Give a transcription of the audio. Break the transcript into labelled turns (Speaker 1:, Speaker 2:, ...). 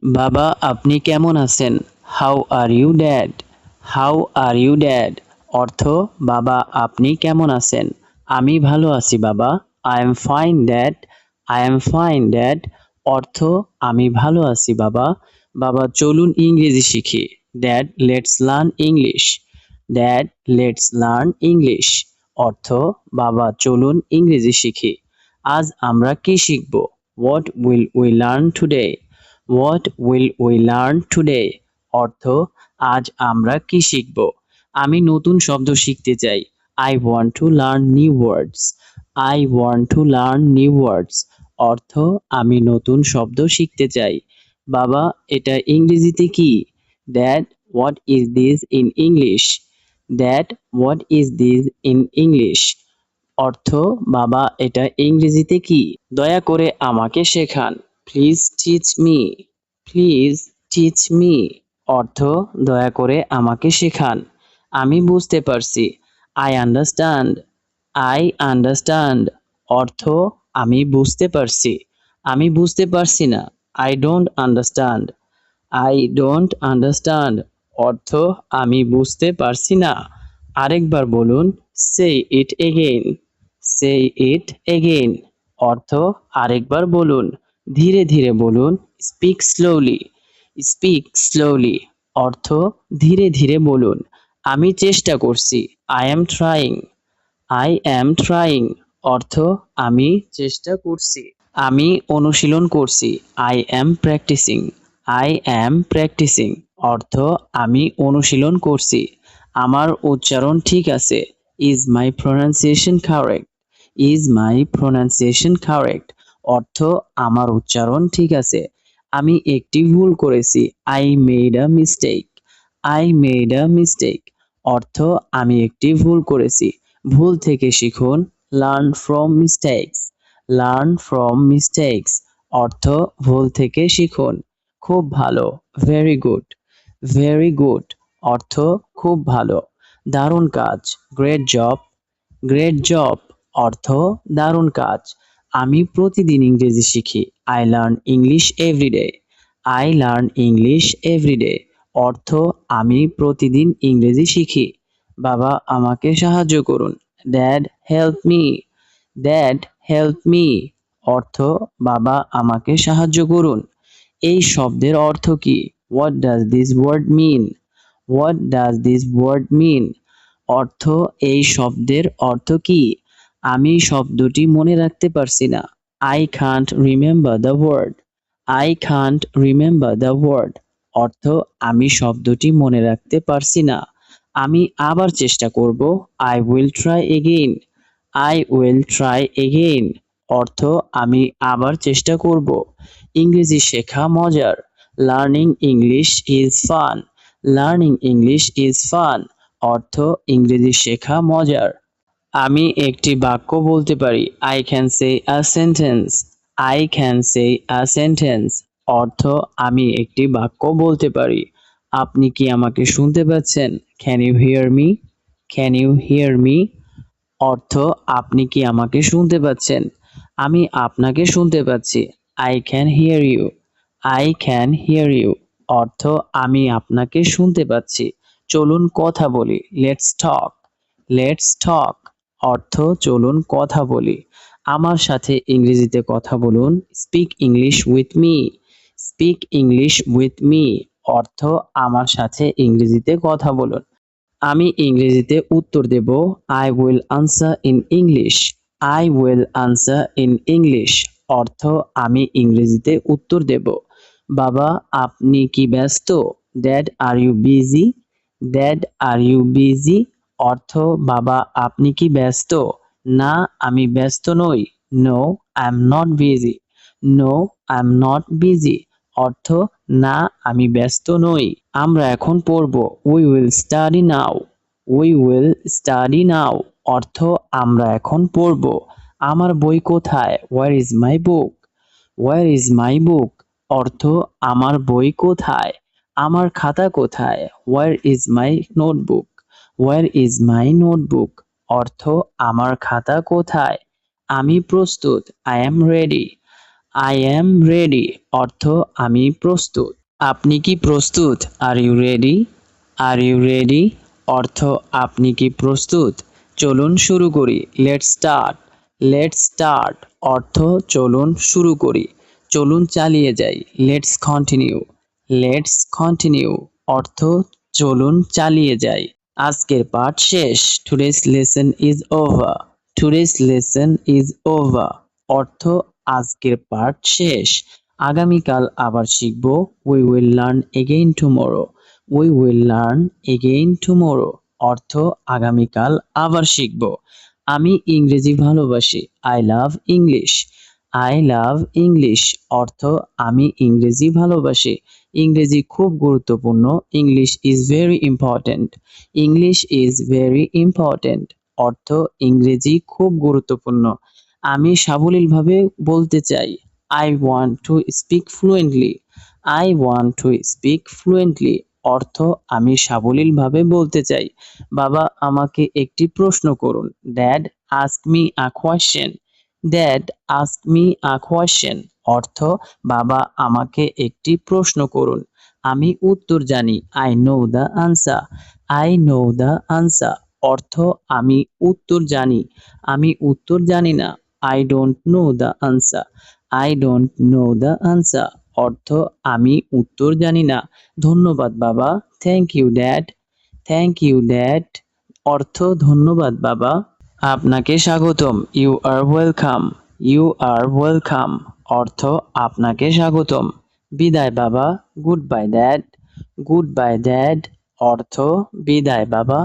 Speaker 1: বাবা আপনি কেমন আছেন? How are you dad? How are you dad? অর্থ বাবা আপনি কেমন আছেন? আমি ভালো আছি বাবা। I am fine dad. I am fine dad. অর্থ আমি ভালো আছি বাবা। বাবা চলুন ইংরেজি শিখি। Dad let's learn English. Dad let's learn English. অর্থ বাবা চলুন ইংরেজি শিখি। আজ আমরা কি শিখব? What will we learn today? What will we learn today? অর্থ আজ আমরা কি শিখব? আমি নতুন শব্দ শিখতে চাই। I want to learn new words. I want to learn new words. অর্থ আমি নতুন শব্দ শিখতে চাই। বাবা এটা ইংরেজিতে কি? Dad what is this in English? Dad what is this in English? অর্থ বাবা এটা ইংরেজিতে কি? দয়া করে আমাকে শেখান। Please teach me. Please teach me. অর্থ দয়া করে আমাকে শেখান। আমি বুঝতে পারছি। I understand. I understand. অর্থ আমি বুঝতে পারছি। আমি বুঝতে পারছি না। I don't understand. I don't understand. অর্থ আমি বুঝতে পারছি না। আরেকবার বলুন। Say it again. Say it again. অর্থ আরেকবার বলুন। ধীরে ধীরে বলুন। Speak slowly. Speak slowly. অর্থ ধীরে ধীরে বলুন। আমি চেষ্টা করছি। I am trying. I am trying. অর্থ আমি চেষ্টা করছি। আমি অনুশীলন করছি। I am practising. I am practising. অর্থ আমি অনুশীলন করছি। আমার উচ্চারণ ঠিক আছে। Is my pronunciation correct? Is my pronunciation correct? অর্থ আমার উচ্চারণ ঠিক আছে। আমি একটি ভুল করেছি। I made a mistake. I made a mistake. অর্থ আমি একটি ভুল করেছি। ভুল থেকে শিখুন। Learn from mistakes. Learn from mistakes. অর্থ ভুল থেকে শিখুন। খুব ভালো। Very good. Very good. অর্থ খুব ভালো। দারুণ কাজ। Great job. Great job. অর্থ দারুণ কাজ। আমি প্রতিদিন ইংরেজি শিখি। I learn English everyday. I learn English everyday. অর্থ আমি প্রতিদিন ইংরেজি শিখি। বাবা আমাকে সাহায্য করুন। Dad help me. Dad help me. অর্থ বাবা আমাকে সাহায্য করুন। এই শব্দের অর্থ কি? What does this word mean? What does this word mean? অর্থ এই শব্দের অর্থ কি? আমি শব্দটি মনে রাখতে পারছি না। I can't remember the word. I can't remember the word. অর্থ আমি শব্দটি মনে রাখতে পারছি না। আমি আবার চেষ্টা করব। I will try again. I will try again. অর্থ আমি আবার চেষ্টা করব। ইংরেজি শেখা মজার। Learning English is fun. Learning English is fun. অর্থ ইংরেজি শেখা মজার। আমি একটি বাক্য বলতে পারি। I can say a sentence. I can say a sentence. অর্থ আমি একটি বাক্য বলতে পারি। আপনি কি আমাকে শুনতে পাচ্ছেন? Can you hear me? Can you hear me? অর্থ আপনি কি আমাকে শুনতে পাচ্ছেন? আমি আপনাকে শুনতে পাচ্ছি। I can hear you. I can hear you. অর্থ আমি আপনাকে শুনতে পাচ্ছি। চলুন কথা বলি। Let's talk. Let's talk. অর্থ চলুন কথা বলি। আমার সাথে ইংরেজিতে কথা বলুন। Speak English with me. Speak English with me. অর্থ আমার সাথে ইংরেজিতে কথা বলুন। আমি ইংরেজিতে উত্তর দেব। I will answer in English. I will answer in English. অর্থ আমি ইংরেজিতে উত্তর দেব। বাবা আপনি কি ব্যস্ত? Dad are you busy? Dad are you busy? অর্থ বাবা আপনি কি ব্যস্ত? না আমি ব্যস্ত নই। No I am not busy. No I am not busy. অর্থ না আমি ব্যস্ত নই। আমরা এখন পড়ব। We will study now. We will study now. অর্থ আমরা এখন পড়ব। আমার বই কোথায়? Where is my book? Where is my book? অর্থ আমার বই কোথায়? আমার খাতা কোথায়? Where is my notebook? Wire is my notebook? অর্থ আমার খাতা কোথায়? আমি প্রস্তুত। I am ready. I am ready অর্থ আমি প্রস্তুত। আপনি কি প্রস্তুত? Are you ready? Are you ready অর্থ আপনি কি প্রস্তুত? চলুন শুরু করি। Let's start. লেটস স্টার্ট অর্থ চলুন শুরু করি। চলুন চালিয়ে যাই। Let's continue. লেটস কন্টিনিউ অর্থ চলুন চালিয়ে যাই। আজকের পাঠ শেষ। Today's lesson is over. Today's lesson is over অর্থ আজকের পাঠ শেষ। আগামীকাল আবার শিখব। We will learn again tomorrow. We will learn again tomorrow অর্থ আগামীকাল আবার শিখব। আমি ইংরেজি ভালোবাসি। I love English. I love English অর্থ আমি ইংরেজি ভালোবাসি। ইংরেজি খুব গুরুত্বপূর্ণ। English is very important. English is very important অর্থ ইংরেজি খুব গুরুত্বপূর্ণ। আমি সাবলীলভাবে বলতে চাই। I want to speak fluently. I want to speak fluently অর্থ আমি সাবলীলভাবে বলতে চাই। বাবা আমাকে একটি প্রশ্ন করুন। Dad ask me a question. Dad ask me a question অর্থ বাবা আমাকে একটি প্রশ্ন করুন। আমি উত্তর জানি। I know the answer. I know the answer অর্থ আমি উত্তর জানি। আমি উত্তর জানি না। I don't know the answer. I don't know the answer অর্থ আমি উত্তর জানি না। ধন্যবাদ বাবা। Thank you dad. Thank you dad অর্থ ধন্যবাদ বাবা। আপনাকে স্বাগতম। You are welcome. You are welcome অর্থ আপনাকে স্বাগতম। বিদায় বাবা। Good bye dad. Good bye dad অর্থ বিদায় বাবা।